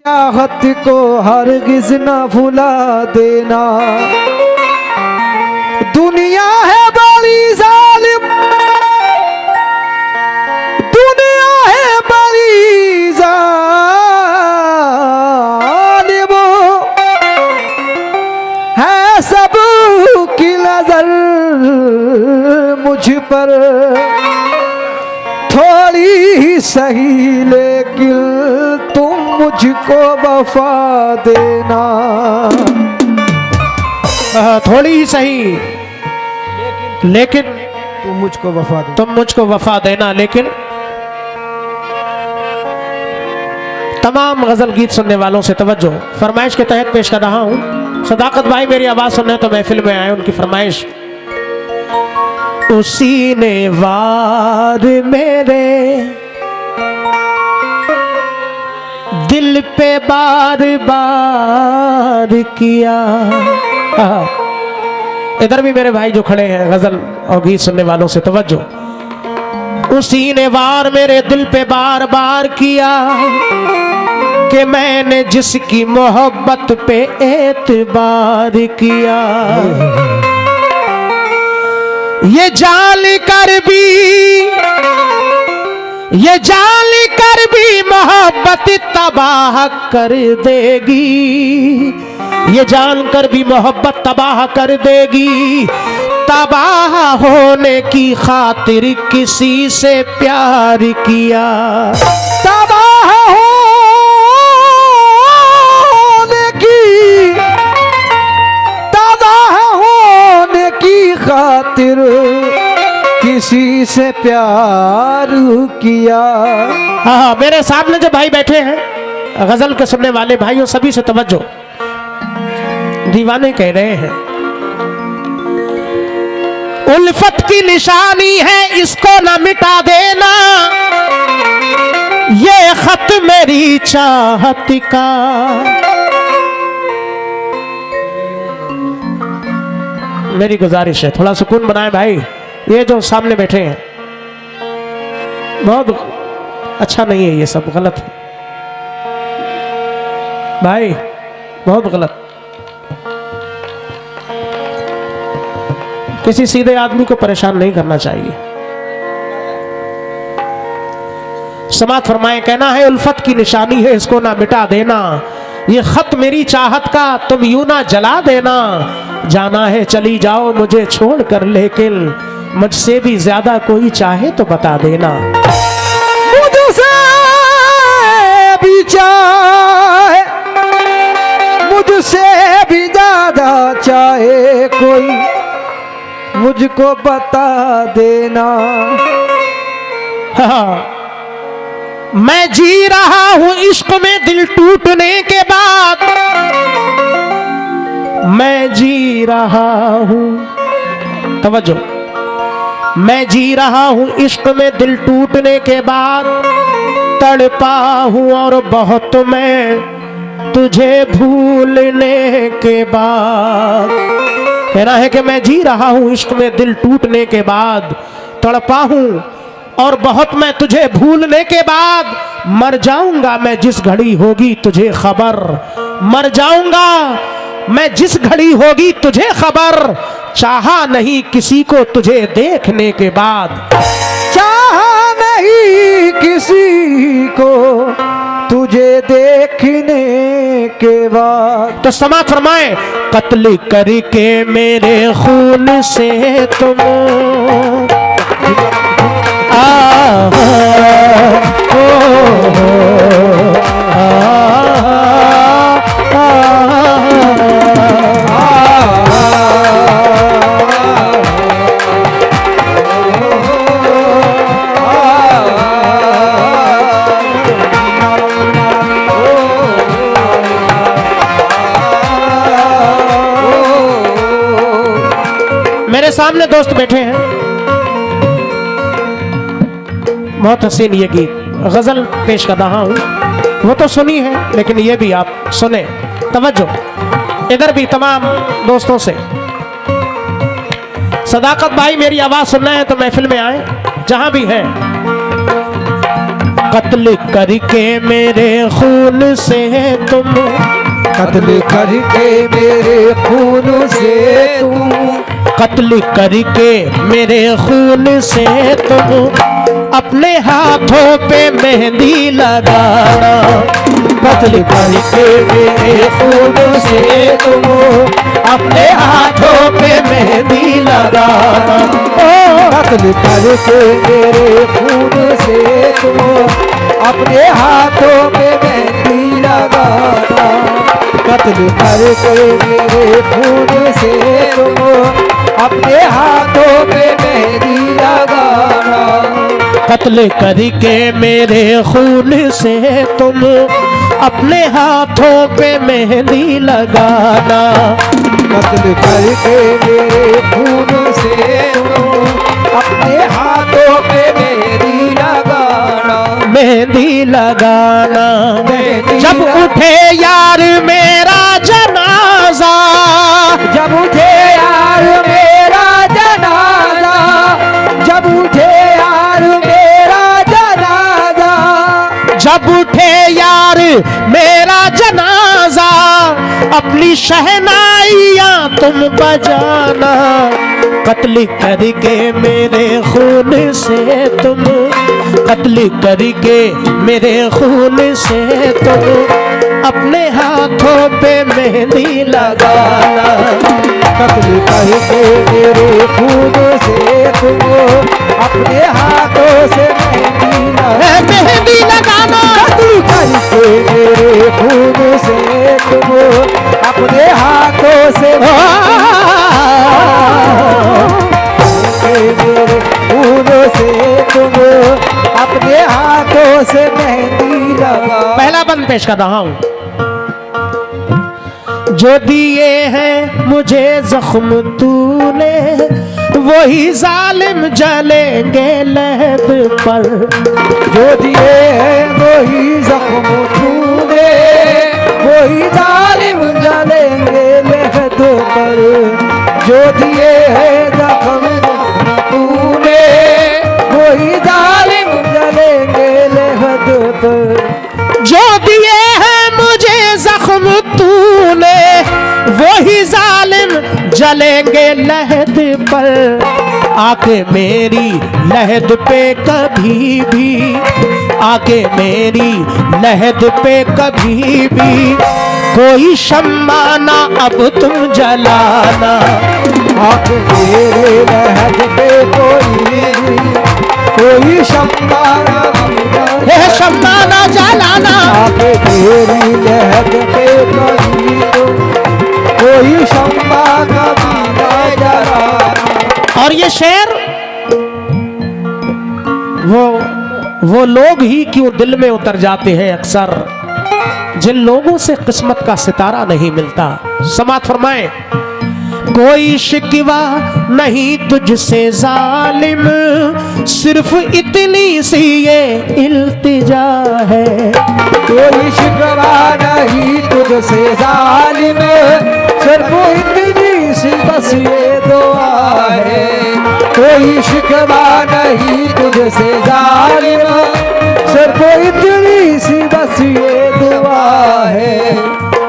चाहत को हरगिज न भुला देना। दुनिया है बड़ी जालिम, दुनिया है बड़ी जालिम, है सब की नजर मुझ पर, थोड़ी ही सही लेकिन तुम मुझको वफा देना। थोड़ी ही सही लेकिन तुम मुझको वफा देना, तुम मुझको वफा देना। लेकिन तमाम गजल गीत सुनने वालों से तवज्जो, फरमाइश के तहत पेश कर रहा हूँ। सदाकत भाई मेरी आवाज सुनने तो महफिल में आए, उनकी फरमाइश। उसी ने वार मेरे दिल पे बार बार किया। इधर भी मेरे भाई जो खड़े हैं गजल और गीत सुनने वालों से तवज्जो। उसी ने वार मेरे दिल पे बार बार किया कि मैंने जिसकी मोहब्बत पे एतबार किया। ये जान कर भी मोहब्बत तबाह कर देगी। ये जानकर भी मोहब्बत तबाह कर देगी। तबाह होने की खातिर किसी से प्यार किया। तबाह होने की खातिर किसी से प्यार किया। हाँ, मेरे सामने जो भाई बैठे हैं गजल के सुनने वाले भाइयों, सभी से तवज्जो। दीवाने कह रहे हैं उल्फत की निशानी है, इसको ना मिटा देना। ये खत मेरी चाहत का। मेरी गुजारिश है थोड़ा सुकून बनाए भाई। ये जो सामने बैठे हैं बहुत अच्छा नहीं है, ये सब गलत है भाई, बहुत गलत। किसी सीधे आदमी को परेशान नहीं करना चाहिए। समात फरमाए, कहना है उल्फत की निशानी है, इसको ना मिटा देना। ये खत मेरी चाहत का, तुम यूं ना जला देना। जाना है चली जाओ मुझे छोड़कर, लेकिन मुझसे भी ज्यादा कोई चाहे तो बता देना। मुझसे भी चाहे, मुझसे भी ज्यादा चाहे कोई, मुझको बता देना। हाँ, मैं जी रहा हूं इश्क में दिल टूटने के बाद। मैं जी रहा हूं, तवज्जो, मैं जी रहा हूं इश्क में दिल टूटने के बाद। तड़पा हूं और बहुत मैं तुझे भूलने के बाद। कहना है कि मैं जी रहा हूं इश्क में दिल टूटने के बाद। तड़पा हूं और बहुत मैं तुझे भूलने के बाद। मर जाऊंगा मैं जिस घड़ी होगी तुझे खबर। मर जाऊंगा मैं जिस घड़ी होगी तुझे खबर। चाहा नहीं किसी को तुझे देखने के बाद। चाहा नहीं किसी को तुझे देखने के बाद। तो समात फरमाए, कत्ल करके मेरे खून से तुम मेरे सामने दोस्त बैठे हैं, बहुत हसीन ये गीत गजल पेश कर रहा हूं। वो तो सुनी है लेकिन ये भी आप सुने, तवज्जो। इधर भी तमाम दोस्तों से, सदाकत भाई मेरी आवाज सुनना है तो महफिल में आए, जहां भी है। कत्ल करके मेरे खून से तुम, कत्ल करके मेरे खून से तुम, कत्ल करके मेरे खून से तुम अपने हाथों पे मेहंदी लगाना, कत्ल करके मेरे खून से तुम अपने हाथों पे मेहंदी लगाना। ओ कत्ल करके मेरे खून से तुम अपने हाथों पे मेहंदी लगाना, कत्ल करके मेरे खून से तुम अपने हाथों पे मेहंदी लगाना, कत्ल करके मेरे खून से तुम अपने हाथों पे मेहंदी लगाना, कत्ल करके मेरे खून से तुम अपने हाथों पे मेहंदी लगाना, मेहंदी लगाना। जब उठे यार मेरा जनाजा, जब उठे यार मेरा जनाजा, जब उठे यार मेरा जनाजा, जब उठे यार मेरा जनाजा, अपनी शहनाइयाँ तुम बजाना, कत्ल करके मेरे खून से तुम, कत्ल करके मेरे खून से तुम अपने हाथों पे मेहंदी लगाना, कत्ल करके मेरे खून से तुम अपने हाथों से मेहंदी लगाना, कत्ल करके मेरे खून से तुम अपने हाथों से मेरे खून से तुम अपने हाथों से मेहंदी लगा। पहला बंद पेश कर रहा हूं। जो दिए हैं मुझे जख्म तूने, वही जालिम जलेंगे लहद पर, जो दिए हैं वही जख्म तूने, वही जालिम जलेंगे लहद पर, जो दिए हैं जख्म तूने, वही जालिम जलेंगे लहद पर, जो दिए हैं मुझे जख्म तूने, वही जालिम जलेंगे लहद पर, आके मेरी लहद पे कभी भी, आके मेरी लहद पे कभी भी कोई शम्मा ना अब तुम जलाना, आके मेरे लहद पे कोई शम्मा हे शम्मा ना जलाना, आके मेरी लहद पे कोई शम्मा कभी ना जलाना। और ये शेर वो लोग ही क्यों दिल में उतर जाते हैं अक्सर, जिन लोगों से किस्मत का सितारा नहीं मिलता। समात फरमाए, कोई शिकवा नहीं तुझसे जालिम, सिर्फ इतनी सी ये इल्तिजा है, कोई शिकवा नहीं तुझसे जालिम, सिर्फ इतनी सी बस ये दुआ है, कोई शिकवा नहीं तुझसे जालिम, सिर्फ इतनी सी बस ये दुआ है,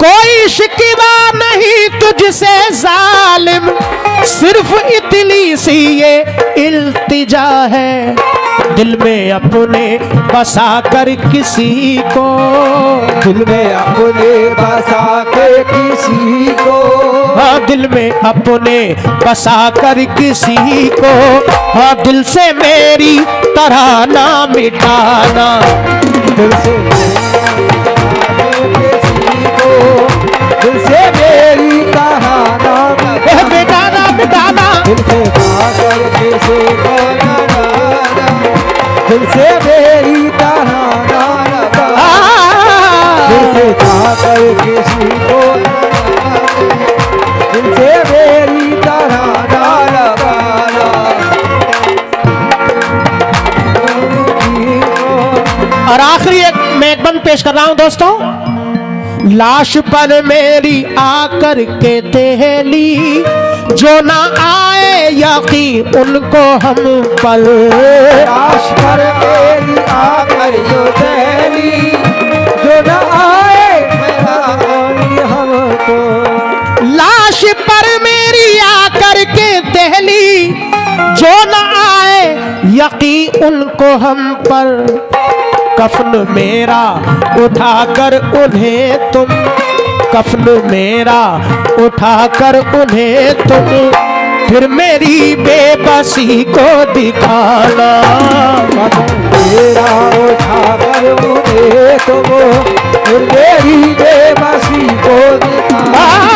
कोई शिकवा नहीं तुझसे जालिम, सिर्फ इतनी सी ये इल्तिजा है, दिल में अपने बसा कर किसी को, दिल में अपने बसा के किसी को, हाँ दिल में अपने बसा कर किसी को, हाँ दिल से मेरी तरह ना मिटाना, दिल से किसी को, दिल से मेरी कहाना मिटाना मिटाना, दिल से पाकर किसी को दिल से मेरी कहाना दिल से पाकर किसी को, दिल से मेरी कहाना लगाना। और आखिरी मैं एक बंद पेश कर रहा हूं दोस्तों। लाश पर मेरी आकर के दहली, जो ना आए यकीन उनको हम पर। लाश पर मेरी आकर जो दहली, जो न आए मेहरबानी हमको। लाश पर मेरी आकर के दहली, जो न आए यकीन उनको हम पर। कफन मेरा उठाकर उन्हें तुम, कफन मेरा उठाकर उन्हें तुम, फिर मेरी बेबसी को दिखाना। मेरा उठाकर उन्हें तुम, फिर मेरी बेबसी को दिखाना।